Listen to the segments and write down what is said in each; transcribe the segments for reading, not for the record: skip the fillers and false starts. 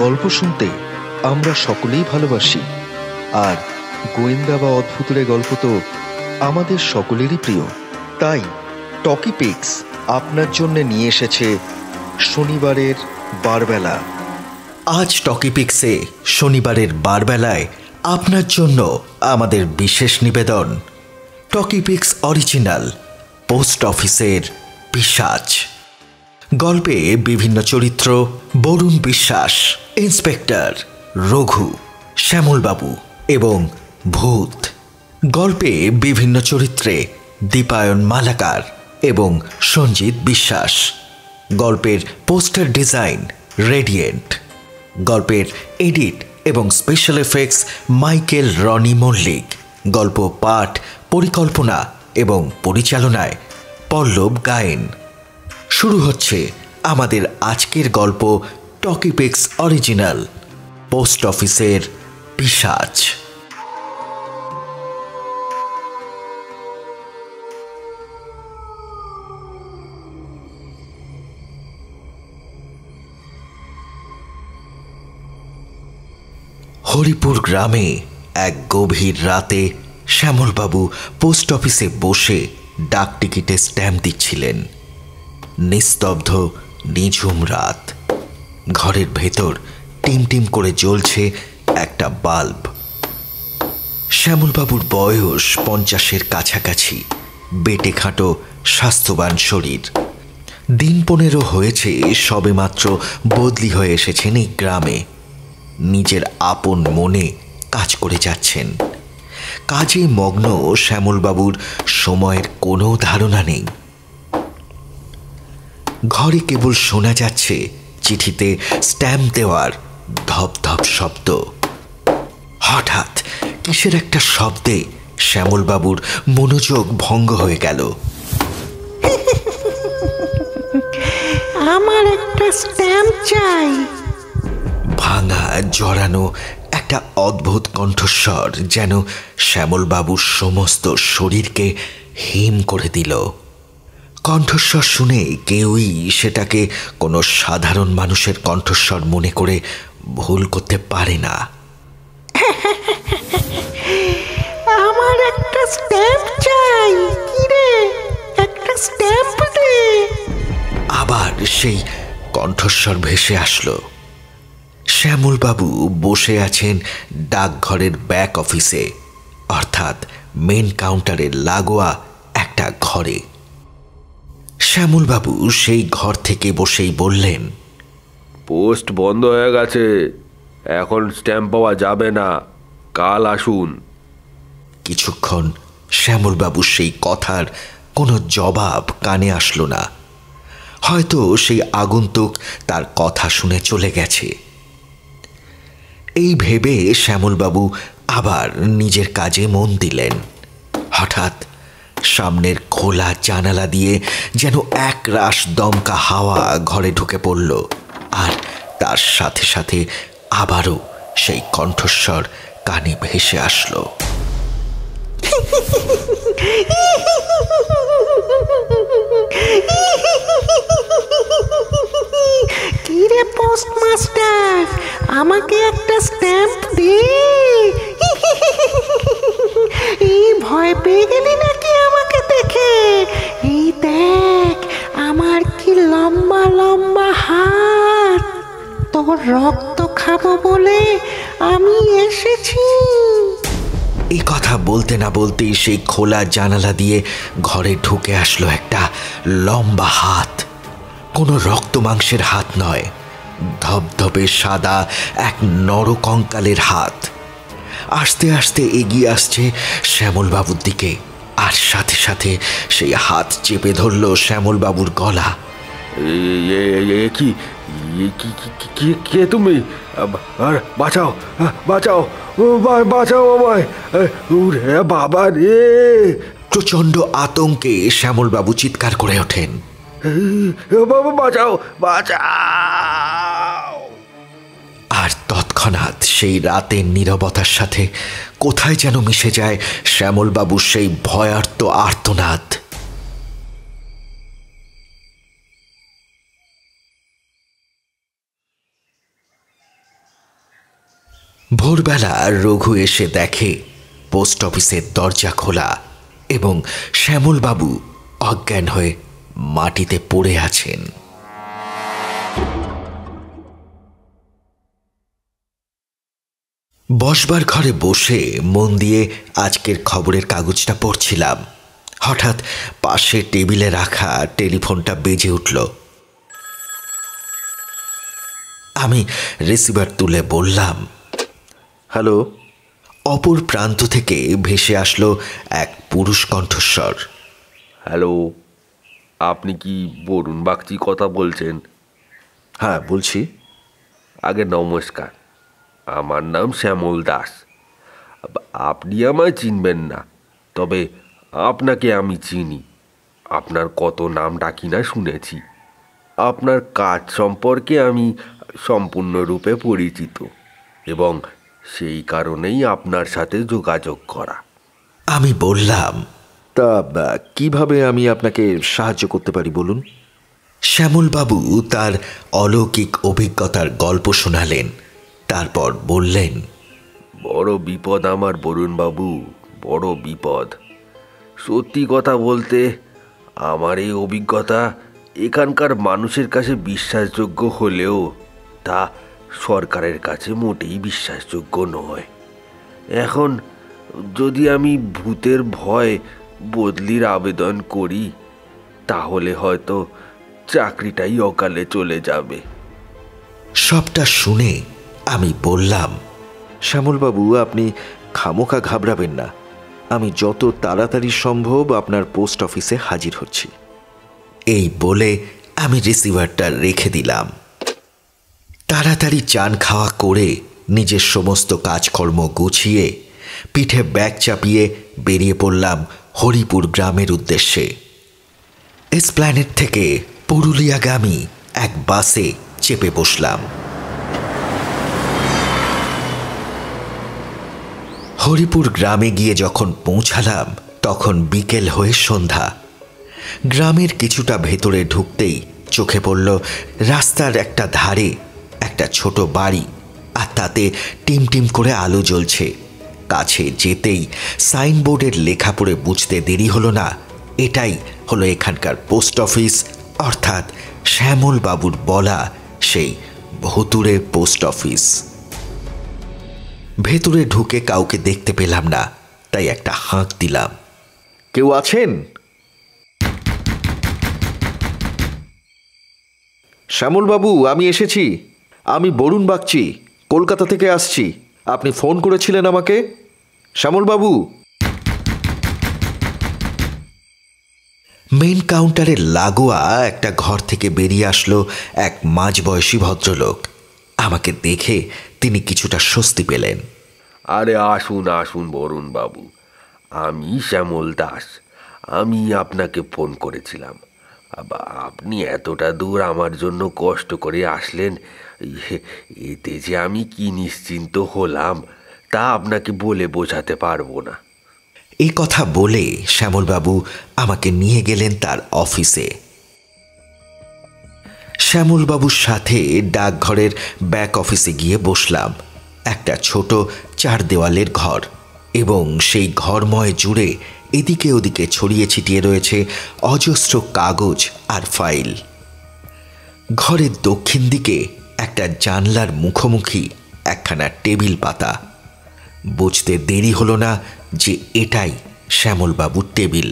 গল্প শুনতে আমরা সকলেই ভালোবাসি, আর গোয়েন্দা বা অদ্ভুতের গল্প তো আমাদের সকলেরই প্রিয়। তাই টকি পিক্স আপনার জন্য নিয়ে এসেছে শনিবারের বারবেলা। আজ টকি পিক্সে শনিবারের বারবেলায় আপনার জন্য আমাদের বিশেষ নিবেদন, টকি পিক্স অরিজিনাল পোস্ট অফিসের পিশাচ। গল্পে বিভিন্ন চরিত্র: বরুণ বিশ্বাস, ইন্সপেক্টর রঘু, শ্যামলবাবু এবং ভূত। গল্পে বিভিন্ন চরিত্রে দীপায়ন মালাকার এবং সঞ্জিত বিশ্বাস। গল্পের পোস্টার ডিজাইন রেডিয়েন্ট। গল্পের এডিট এবং special effects Michael Rony Mallick. গল্প পাঠ, পরিকল্পনা এবং পরিচালনায় পল্লব গায়েন। শুরু হচ্ছে আমাদের আজকের গল্প, টকি পিক্স অরিজিনাল পোস্ট অফিসের পিশাচ। হরিপুর গ্রামে এক গভীর রাতে শ্যামলবাবু পোস্ট অফিসে বসে ডাক টিকিটে স্ট্যাম্প দিচ্ছিলেন। নিস্তব্ধ নিঝুম রাত। ঘরের ভেতর টিম টিম করে জ্বলছে একটা বাল্ব। শ্যামলবাবুর বয়স 50-এর কাছাকাছি, বেটে খাটো স্বাস্থ্যবান শরীর। দিন 15 হয়েছে সবেমাত্র বদলি হয়ে এসেছেন এই গ্রামে। নিজের আপন মনে কাজ করে যাচ্ছেন। কাজে মগ্ন শ্যামলবাবুর সময়ের কোনো ধারণা নেই। ঘরে কেবল শোনা যাচ্ছে চিঠিতে স্ট্যাম্প দেওয়ার ধপধপ শব্দ। হঠাৎ কিসের একটা শব্দে শ্যামলবাবুর মনোযোগ ভঙ্গ হয়ে গেল। আমার একটা স্ট্যাম্প চাই। ভাঙা জড়ানো একটা অদ্ভুত কণ্ঠস্বর যেন শ্যামলবাবুর সমস্ত শরীরকে হিম করে দিল। কণ্ঠস্বর শুনে কেউই সেটাকে কোনো সাধারণ মানুষের কণ্ঠস্বর মনে করে ভুল করতে পারে না। আমার একটা স্ট্যাম্প চাই, কি রে, একটা স্ট্যাম্প দে। আবার সেই কণ্ঠস্বর ভেসে আসলো। শ্যামলবাবু বসে আছেন ডাকঘরের ব্যাক অফিসে, অর্থাৎ মেন কাউন্টারের লাগোয়া একটা ঘরে। শ্যামলবাবু সেই ঘর থেকে বসেই বললেন, পোস্ট বন্ধ হয়ে গেছে, এখন স্ট্যাম্প পাওয়া যাবে না, কাল আসুন। কিছুক্ষণ শ্যামলবাবুর সেই কথার কোনো জবাব কানে আসলো না। হয়তো সেই আগন্তুক তার কথা শুনে চলে গেছে। এই ভেবে শ্যামলবাবু আবার নিজের কাজে মন দিলেন। হঠাৎ সামনের খোলা জানালা দিয়ে যেন এক রাশ দমকা হাওয়া ঘরে ঢুকে পড়ল, আর তার সাথে সাথে আবারও সেই কণ্ঠস্বর কানে ভেসে আসলো। কি রে পোস্টমাস্টার, আমাকে একটা স্ট্যাম্প দে। এই ভয় পেয়ে গেলি নাকি আমাকে দেখে? এই দেখ আমার কি লম্বা লম্বা হাত, তোর রক্ত খাবো বলে আমি এসেছি। এই কথা বলতে না বলতেই সেই খোলা জানালা দিয়ে ঘরে ঢুকে আসলো একটা লম্বা হাত। কোনো রক্ত মাংসের হাত নয়, ধবধবে সাদা এক নরকঙ্কালের হাত। আস্তে আস্তে এগিয়ে আসছে শ্যামলবাবুর দিকে, আর সাথে সাথে সেই হাত চেপে ধরল শ্যামলবাবুর গলা। কে তুমি? আর বাঁচাও, বাঁচাও, বাঁচাও আমায়, বাবা রে! প্রচণ্ড আতঙ্কে শ্যামলবাবু চিৎকার করে ওঠেন, বাবা বাঁচাও, বাঁচাও! আর তৎক্ষণাৎ সেই রাতের নীরবতার সাথে কোথায় যেন মিশে যায় শ্যামলবাবুর সেই ভয়ার্ত আর্তনাদ। ভোরবেলা রঘু এসে দেখে পোস্ট অফিসের দরজা খোলা এবং শ্যামলবাবু অজ্ঞান হয়ে মাটিতে পড়ে আছেন। বসবার ঘরে বসে মন দিয়ে আজকের খবরের কাগজটা পড়ছিলাম। হঠাৎ পাশে টেবিলে রাখা টেলিফোনটা বেজে উঠল। আমি রিসিভার তুলে বললাম, হ্যালো। অপর প্রান্ত থেকে ভেসে আসলো এক পুরুষ কণ্ঠস্বর। হ্যালো, আপনি কি বরুণ বাগচি কথা বলছেন? হ্যাঁ, বলছি। আগে নমস্কার, আমার নাম শ্যামল দাস। আপনি আমায় চিনবেন না, তবে আপনাকে আমি চিনি। আপনার কত নাম ডাকি না শুনেছি। আপনার কাজ সম্পর্কে আমি সম্পূর্ণরূপে পরিচিত এবং সেই কারণেই আপনার সাথে যোগাযোগ করা। আমি বললাম, তা কিভাবে আমি আপনাকে সাহায্য করতে পারি বলুন? শ্যামলবাবু তার অলৌকিক অভিজ্ঞতার গল্প শোনালেন। তারপর বললেন, বড় বিপদ আমার বরুণবাবু, বড় বিপদ। সত্যি কথা বলতে আমার এই অভিজ্ঞতা এখানকার মানুষের কাছে বিশ্বাসযোগ্য হলেও তা সরকারের কাছে মোটেই বিশ্বাসযোগ্য নয়। এখন যদি আমি ভূতের ভয় বদলির আবেদন করি তাহলে হয়তো চাকরিটাই অকালে চলে যাবে। সবটা শুনে আমি বললাম, শ্যামলবাবু, আপনি খামোখা ঘাবড়াবেন না। আমি যত তাড়াতাড়ি সম্ভব আপনার পোস্ট অফিসে হাজির হচ্ছি। এই বলে আমি রিসিভারটা রেখে দিলাম। তাড়াতাড়ি চান খাওয়া করে নিজের সমস্ত কাজকর্ম গুছিয়ে পিঠে ব্যাগ চাপিয়ে বেরিয়ে পড়লাম হরিপুর গ্রামের উদ্দেশ্যে। এসপ্ল্যানেড থেকে পুরুলিয়াগামী এক বাসে চেপে বসলাম। হরিপুর গ্রামে গিয়ে যখন পৌঁছালাম তখন বিকেল হয়ে সন্ধ্যা। গ্রামের কিছুটা ভেতরে ঢুকতেই চোখে পড়ল রাস্তার একটা ধারে একটা ছোট বাড়ি, আর তাতে টিম টিম করে আলো জ্বলছে। কাছে যেতেই সাইনবোর্ডের লেখা পড়ে বুঝতে দেরি হলো না, এটাই হলো এখানকার পোস্ট অফিস, অর্থাৎ শ্যামলবাবুর বলা সেই ভুতুড়ে পোস্ট অফিস। ভেতরে ঢুকে কাউকে দেখতে পেলাম না, তাই একটা হাঁক দিলাম। কেউ আছেন? শ্যামলবাবু, আমি এসেছি। আমি বরুণ বাগচি, কলকাতা থেকে আসছি। আপনি ফোন করেছিলেন আমাকে। শ্যামলবাবু। মেইন কাউন্টারের লাগোয়া একটা ঘর থেকে বেরিয়ে আসলো এক মাঝবয়সী ভদ্রলোক। আমাকে দেখে তিনি কিছুটা স্বস্তি পেলেন। আরে আসুন আসুন বরুণবাবু, আমি শ্যামল দাস। আমি আপনাকে ফোন করেছিলাম। আপনি এতটা দূর আমার জন্য কষ্ট করে আসলেন, এতে যে আমি কি নিশ্চিন্ত হলাম তা আপনাকে বলে বোঝাতে পারবো না। এই কথা বলে শ্যামলবাবু আমাকে নিয়ে গেলেন তার অফিসে। শ্যামলবাবুর সাথে ডাকঘরের ব্যাক অফিসে গিয়ে বসলাম। একটা ছোট 4 দেওয়ালের ঘর, এবং সেই ঘরময় জুড়ে এদিকে ওদিকে ছড়িয়ে ছিটিয়ে রয়েছে অজস্র কাগজ আর ফাইল। ঘরের দক্ষিণ দিকে একটা জানলার মুখোমুখি একখানা টেবিল পাতা। বুঝতে দেরি হলো না যে এটাই শ্যামলবাবুর টেবিল।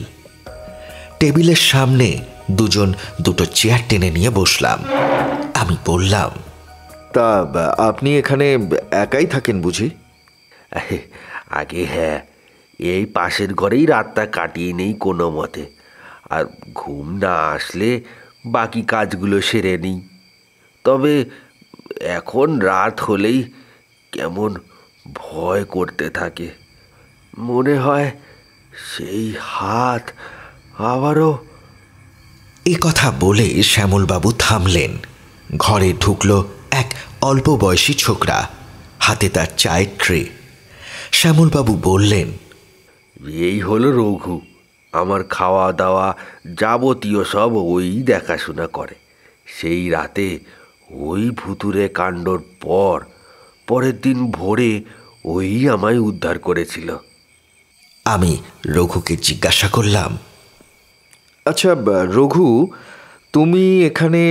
টেবিলের সামনে দুজন দুটো চেয়ার টেনে নিয়ে বসলাম। আমি বললাম, তা আপনি এখানে একাই থাকেন বুঝি? আগে হ্যাঁ, এই পাশের ঘরেই রাতটা কাটিয়ে নেই কোনো মতে। আর ঘুম না আসলে বাকি কাজগুলো সেরে নিই। তবে এখন রাত হলেই কেমন ভয় করতে থাকে। মনে হয় সেই হাত আবারও। এ কথা বলে শ্যামলবাবু থামলেন। ঘরে ঢুকলো এক অল্প বয়সী ছোকরা, হাতে তার চায়ের ট্রে। শ্যামলবাবু বললেন, এই হলো রঘু, আমার খাওয়া দাওয়া যাবতীয় সব ওই দেখাশোনা করে। সেই রাতে ওই ভুতুরে কাণ্ডর পর পরের দিন ভোরে ওই আমায় উদ্ধার করেছিল। আমি রঘুকে জিজ্ঞাসা করলাম, আচ্ছা রঘু, তুমি এখানে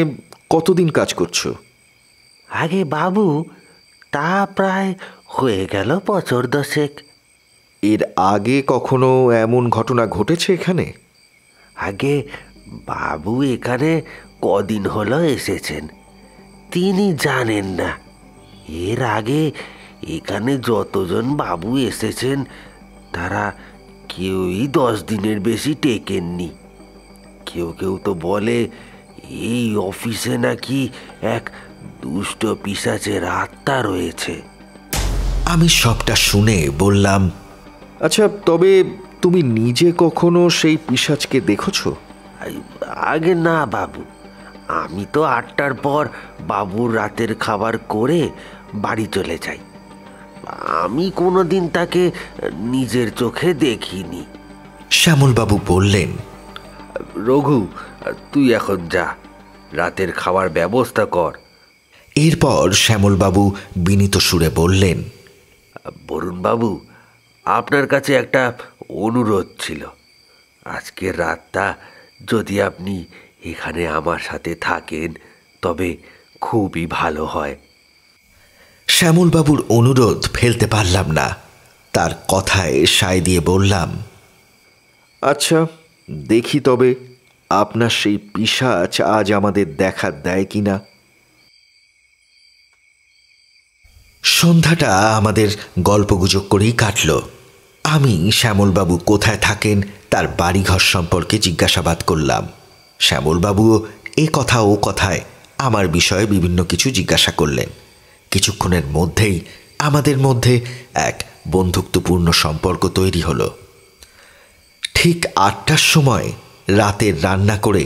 কতদিন কাজ করছো? আগে বাবু, তা প্রায় হয়ে গেল বছর 10। এর আগে কখনো এমন ঘটনা ঘটেছে এখানে? আগে বাবু এখানে কদিন হলো এসেছেন, তিনি জানেন না। এর আগে এখানে যতজন বাবু এসেছেন তারা কেউই 10 দিনের বেশি টেকেননি। কেউ কেউ তো বলে এই অফিসে নাকি এক দুষ্ট পিশাচের আত্মা রয়েছে। আমি সবটা শুনে বললাম, আচ্ছা, তবে তুমি নিজে কখনো সেই পিশাচকে দেখেছো? আগে না বাবু, আমি তো 8টার পর বাবুর রাতের খাবার করে বাড়ি চলে যাই। আমি কোনোদিন তাকে নিজের চোখে দেখিনি। শ্যামলবাবু বললেন, রঘু, তুই এখন যা, রাতের খাবার ব্যবস্থা কর। এরপর শ্যামলবাবু বিনীত সুরে বললেন, বরুণবাবু, আপনার কাছে একটা অনুরোধ ছিল। আজকের রাতটা যদি আপনি এখানে আমার সাথে থাকেন তবে খুবই ভালো হয়। শ্যামলবাবুর অনুরোধ ফেলতে পারলাম না। তার কথায় সায় দিয়ে বললাম, আচ্ছা, দেখি তবে আপনার সেই পিশাচ আজ আমাদের দেখা দেয় কিনা। সন্ধ্যাটা আমাদের গল্পগুজব করেই কাটল। আমি শ্যামলবাবু কোথায় থাকেন তার বাড়িঘর সম্পর্কে জিজ্ঞাসাবাদ করলাম। শ্যামলবাবুও এ কথা ও কথায় আমার বিষয়ে বিভিন্ন কিছু জিজ্ঞাসা করলেন। কিছুক্ষণের মধ্যেই আমাদের মধ্যে এক বন্ধুত্বপূর্ণ সম্পর্ক তৈরি হলো। ঠিক 8টার সময় রাতের রান্না করে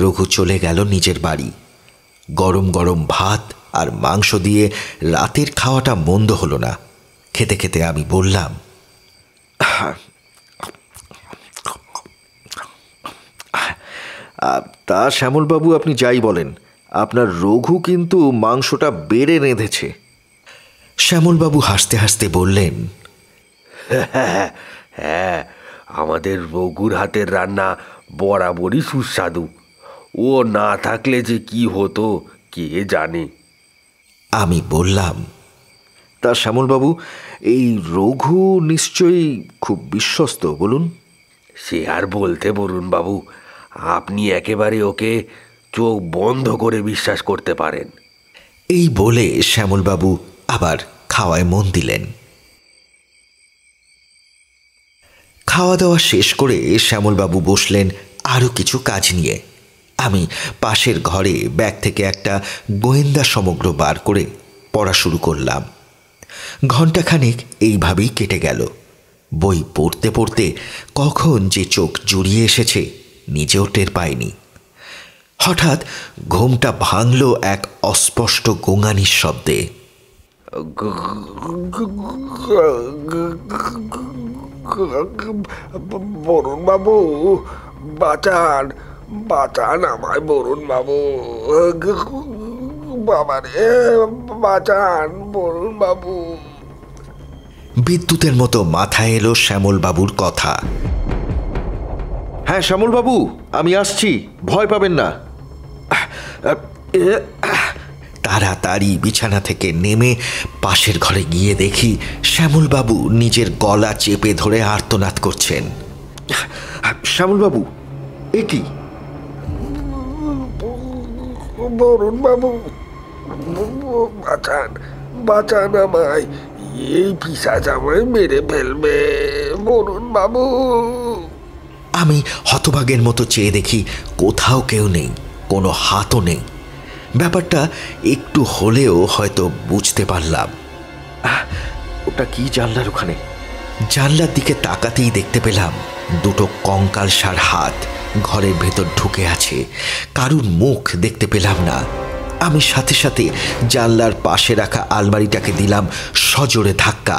রঘু চলে গেল নিজের বাড়ি। গরম গরম ভাত আর মাংস দিয়ে রাতের খাওয়াটা মন্দ হলো না। খেতে খেতে আমি বললাম, তা শ্যামলবাবু, আপনি যাই বলেন, আপনার রঘু কিন্তু মাংসটা বেড়ে রেঁধেছে। শ্যামলবাবু হাসতে হাসতে বললেন, হ্যাঁ, আমাদের রঘুর হাতের রান্না বরাবরই সুস্বাদু। ও না থাকলে যে কি হতো কে জানে। আমি বললাম, তা শ্যামলবাবু, এই রঘু নিশ্চয়ই খুব বিশ্বস্ত, বলুন। সে আর বলতে বরুণবাবু, আপনি একেবারে ওকে চোখ বন্ধ করে বিশ্বাস করতে পারেন। এই বলে শ্যামলবাবু আবার খাওয়ায় মন দিলেন। খাওয়া দাওয়া শেষ করে শ্যামলবাবু বসলেন আরও কিছু কাজ নিয়ে। আমি পাশের ঘরে ব্যাগ থেকে একটা গোয়েন্দা সমগ্র বার করে পড়া শুরু করলাম। ঘণ্টাখানেক এইভাবেই কেটে গেল। বই পড়তে পড়তে কখন যে চোখ জুড়িয়ে এসেছে নিজেও টের পাইনি। হঠাৎ ঘুমটা ভাঙল এক অস্পষ্ট গোঙানির শব্দে। বরুণবাবু, বাঁচান, বাঁচান আমায় বরুণবাবু। বাবারে, বাঁচান বরুণবাবু। বিদ্যুতের মতো মাথায় এলো শ্যামলবাবুর কথা। হ্যাঁ শ্যামলবাবু, আমি আসছি, ভয় পাবেন না। তাড়াতাড়ি বিছানা থেকে নেমে পাশের ঘরে গিয়ে দেখি শ্যামলবাবু নিজের গলা চেপে ধরে আর্তনাদ করছেন। শ্যামলবাবু, এ কি? বরুণবাবু, বাঁচান, বাঁচান আমায়, এই পিশাচ আমায় মেরে ফেলবে বরুণবাবু। আমি হতভাগের মতো চেয়ে দেখি কোথাও কেউ নেই, কোনো হাতও নেই। ব্যাপারটা একটু হলেও হয়তো বুঝতে পারলাম। ওটা কি জানলার ওখানে? জানলার দিকে তাকাতেই দেখতে পেলাম দুটো কঙ্কালসার হাত ঘরের ভেতর ঢুকে আছে। কারুর মুখ দেখতে পেলাম না। আমি সাথে সাথে জানলার পাশে রাখা আলমারিটাকে দিলাম সজোরে ধাক্কা।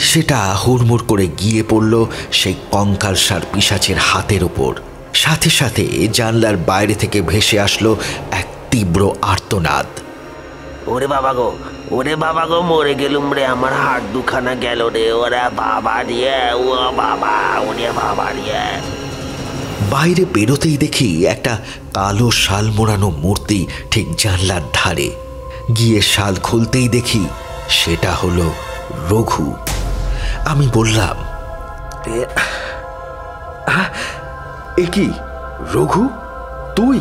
সেটা হুড়মুড় করে গিয়ে পড়ল সেই কঙ্কালসার পিশাচের হাতের ওপর। সাথে সাথে জানলার বাইরে থেকে ভেসে আসলো এক তীব্র আর্তনাদ। ওরে বাবা গো, ওরে বাবা গো, মরে গেলুম রে, আমার হাত দুখানা গেল রে, ওরে বাবা রে, ও বাবা, ওরে বাবা রে। বাইরে বেরোতেই দেখি একটা কালো শাল মোড়ানো মূর্তি ঠিক জানলার ধারে। গিয়ে শাল খুলতেই দেখি সেটা হলো রঘু। আমি বললাম, এ কি রঘু, তুই?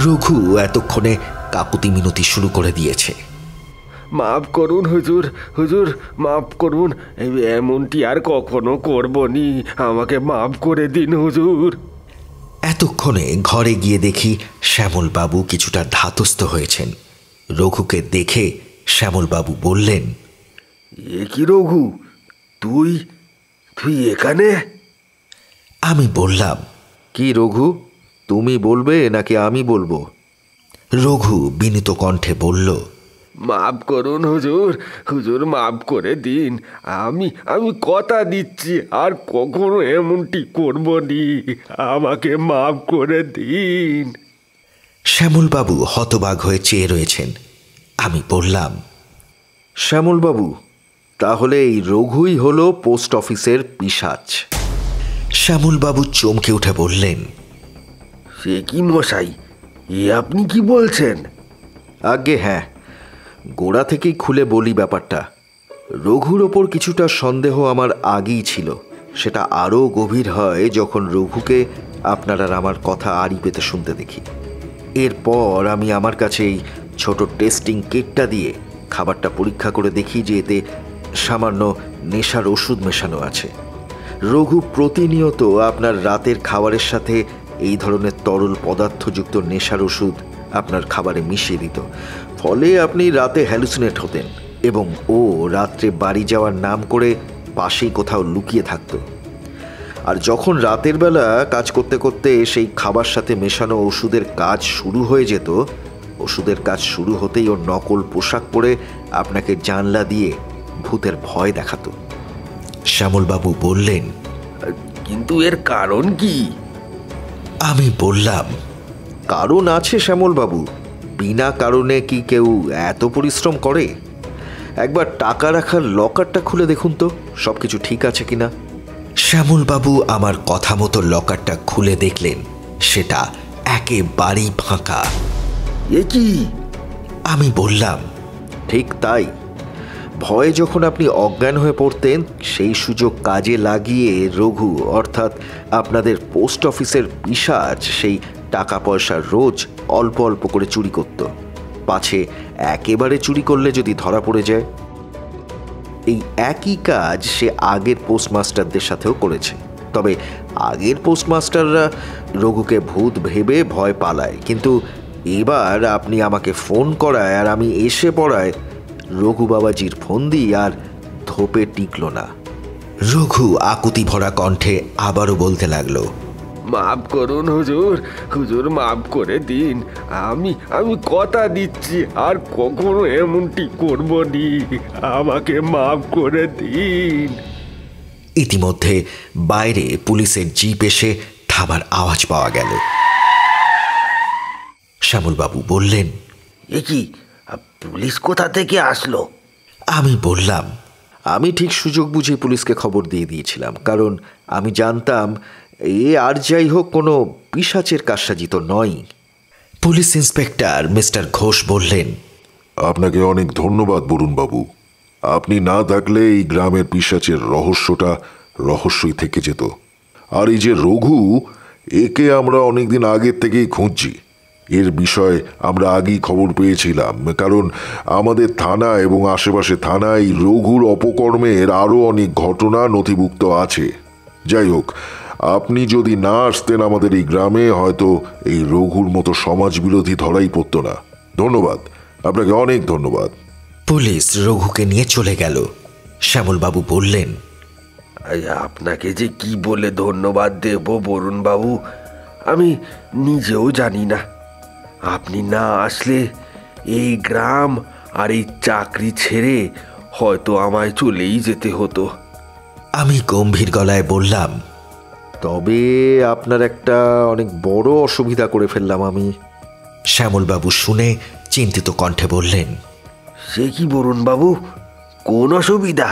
রঘু এতক্ষণে কাকুতি মিনতি শুরু করে দিয়েছে। মাফ করুন হুজুর, হুজুর মাফ করুন, এমনটি আর কখনো করবনি, আমাকে মাফ করে দিন হুজুর। এতক্ষণে ঘরে গিয়ে দেখি শ্যামলবাবু কিছুটা ধাতস্থ হয়েছেন। রঘুকে দেখে শ্যামলবাবু বললেন, এ কি রঘু, তুই তুই এখানে? আমি বললাম, কি রঘু, তুমি বলবে নাকি আমি বলবো? রঘু বিনীত কণ্ঠে বলল, মাফ করুন হুজুর, হুজুর মাফ করে দিন, আমি আমি কথা দিচ্ছি আর কখনো এমনটি করবনি, আমাকে মাফ করে দিন। শ্যামলবাবু হতবাক হয়ে চেয়ে রয়েছেন। আমি বললাম, শ্যামলবাবু, তাহলে এই রঘুই হলো পোস্ট অফিসের পিশাচ। শ্যামলবাবু চমকে উঠে বললেন, সে কি মশাই, এ আপনি কি বলছেন? আগে হ্যাঁ, গোড়া থেকেই খুলে বলি ব্যাপারটা। রঘুর ওপর কিছুটা সন্দেহ আমার আগেই ছিল, সেটা আরও গভীর হয় যখন রঘুকে আপনার আর আমার কথা আড়ি পেতে শুনতে দেখি। এরপর আমি আমার কাছে এই ছোট টেস্টিং কিটটা দিয়ে খাবারটা পরীক্ষা করে দেখি যে এতে সামান্য নেশার ওষুধ মেশানো আছে। রঘু প্রতিনিয়ত আপনার রাতের খাবারের সাথে এই ধরনের তরল পদার্থযুক্ত নেশার ওষুধ আপনার খাবারে মিশিয়ে দিত, ফলে আপনি রাতে হ্যালুসিনেট হতেন এবং ও রাত্রে বাড়ি যাওয়ার নাম করে পাশেই কোথাও লুকিয়ে থাকত। আর যখন রাতের বেলা কাজ করতে করতে সেই খাবার সাথে মেশানো ওষুধের কাজ শুরু হয়ে যেত, ওষুধের কাজ শুরু হতেই ওর নকল পোশাক পরে আপনাকে জানলা দিয়ে ভূতের ভয় দেখাতো। শ্যামলবাবু বললেন, কিন্তু এর কারণ কি? আমি বললাম, কারণ আছে শ্যামলবাবু, বিনা কারণে কি কেউ এত পরিশ্রম করে? একবার টাকা রাখার লকারটা খুলে দেখুন তো সব কিছু ঠিক আছে কিনা। শ্যামলবাবু আমার কথা মতো লকারটা খুলে দেখলেন সেটা একেবারেই ফাঁকা। এ কি? আমি বললাম, ঠিক তাই। ভয়ে যখন আপনি অজ্ঞান হয়ে পড়তেন, সেই সুযোগ কাজে লাগিয়ে রঘু অর্থাৎ আপনাদের পোস্ট অফিসের পিশাচ সেই টাকা পয়সা রোজ অল্প অল্প করে চুরি করত, পাছে একেবারে চুরি করলে যদি ধরা পড়ে যায়। এই একই কাজ সে আগের পোস্টমাস্টারদের সাথেও করেছে, তবে আগের পোস্টমাস্টাররা রঘুকে ভূত ভেবে ভয় পালায়, কিন্তু এবার আপনি আমাকে ফোন করায় আর আমি এসে পড়ায় রঘু বাবাজির ফন্দি আর ধোপে টিকল না। রঘু আকুতি ভরা কণ্ঠে আবারও বলতে লাগলো, মাফ করুন হুজুর, হুজুর মাফ করে দিন, আমি আমি কথা দিচ্ছি আর কখনো এমনটি করবনি, আমাকে মাফ করে দিন। ইতিমধ্যে বাইরে পুলিশের জিপ এসে থামার আওয়াজ পাওয়া গেল। শ্যামলবাবু বললেন, এ কি, পুলিশ কোথা থেকে আসলো? আমি বললাম, আমি ঠিক সুযোগ বুঝে পুলিশকে খবর দিয়ে দিয়েছিলাম, কারণ আমি জানতাম এ আর যাই হোক কোনো পিশাচের কারসাজি তো নয়। পুলিশ ইন্সপেক্টর মিস্টার ঘোষ বললেন, আপনাকে অনেক ধন্যবাদ বরুণবাবু, আপনি না থাকলে এই গ্রামের পিশাচের রহস্যটা রহস্যই থেকে যেত। আর এই যে রঘু, একে আমরা অনেকদিন আগের থেকেই খুঁজছি। এর বিষয়ে আমরা আগেই খবর পেয়েছিলাম, কারণ আমাদের থানা এবং আশেপাশে থানায় রঘুর অপকর্মের আরও অনেক ঘটনা নথিভুক্ত আছে। যাই হোক, আপনি যদি না আসতেন আমাদের এই গ্রামে, হয়তো এই রঘুর মতো সমাজবিরোধী ধরাই পড়তো না। ধন্যবাদ, আপনাকে অনেক ধন্যবাদ। পুলিশ রঘুকে নিয়ে চলে গেল। শ্যামলবাবু বললেন, আপনাকে যে কি বলে ধন্যবাদ দেব বরুণবাবু, আমি নিজেও জানি না। আপনি না আসলে এই গ্রাম আর এই চাকরি ছেড়ে হয়তো আমায় চলেই যেতে হতো। আমি গম্ভীর গলায় বললাম, তবে আপনার একটা অনেক বড় অসুবিধা করে ফেললাম আমি। শ্যামলবাবু শুনে চিন্তিত কণ্ঠে বললেন, সে কি বরুণ বাবু, কোন অসুবিধা?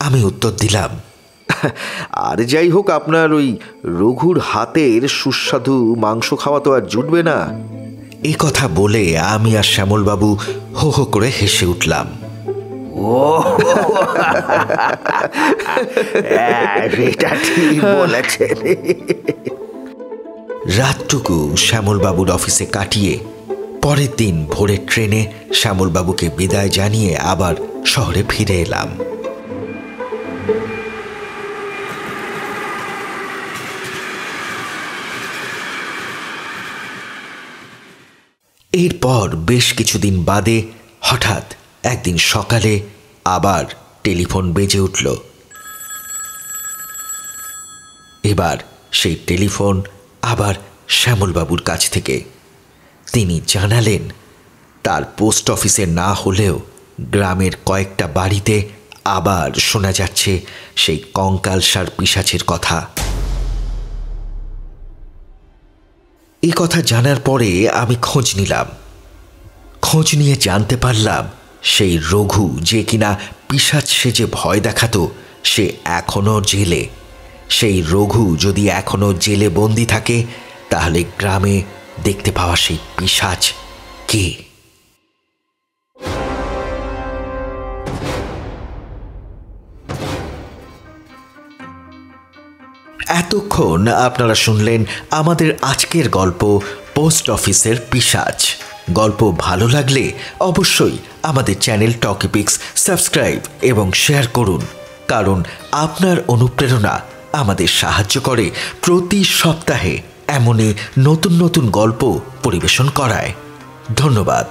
আমি উত্তর দিলাম, আর যাই হোক, আপনার ওই রঘুর হাতের সুস্বাদু মাংস খাওয়া তো আর জুটবে না। এই কথা বলে আমি আর শ্যামলবাবু হো হো করে হেসে উঠলাম। ও এটা ঠিক বলেছেন। রাতটুকু শ্যামলবাবুর অফিসে কাটিয়ে পরের দিন ভোরের ট্রেনে শ্যামলবাবুকে বিদায় জানিয়ে আবার শহরে ফিরে এলাম। এরপর বেশ কিছুদিন বাদে হঠাৎ একদিন সকালে আবার টেলিফোন বেজে উঠল। এবার সেই টেলিফোন আবার শ্যামলবাবুর কাছ থেকে। তিনি জানালেন, তার পোস্ট অফিসে না হলেও গ্রামের কয়েকটা বাড়িতে আবার শোনা যাচ্ছে সেই কঙ্কালসার পিশাচের কথা। এই কথা জানার পরে আমি খোঁজ নিলাম। খোঁজ নিয়ে জানতে পারলাম সেই রঘু, যে কিনা পিশাচ সেজে ভয় দেখাতো, সে এখনো জেলে। সেই রঘু যদি এখনো জেলে বন্দি থাকে, তাহলে গ্রামে দেখতে পাওয়া সেই পিশাচ কে? এতক্ষণ আপনারা শুনলেন আমাদের আজকের গল্প পোস্ট অফিসের পিশাচ। গল্প ভালো লাগলে অবশ্যই আমাদের চ্যানেল টকিপিক্স সাবস্ক্রাইব এবং শেয়ার করুন, কারণ আপনার অনুপ্রেরণা আমাদের সাহায্য করে প্রতি সপ্তাহে এমনই নতুন নতুন গল্প পরিবেশন করায়। ধন্যবাদ।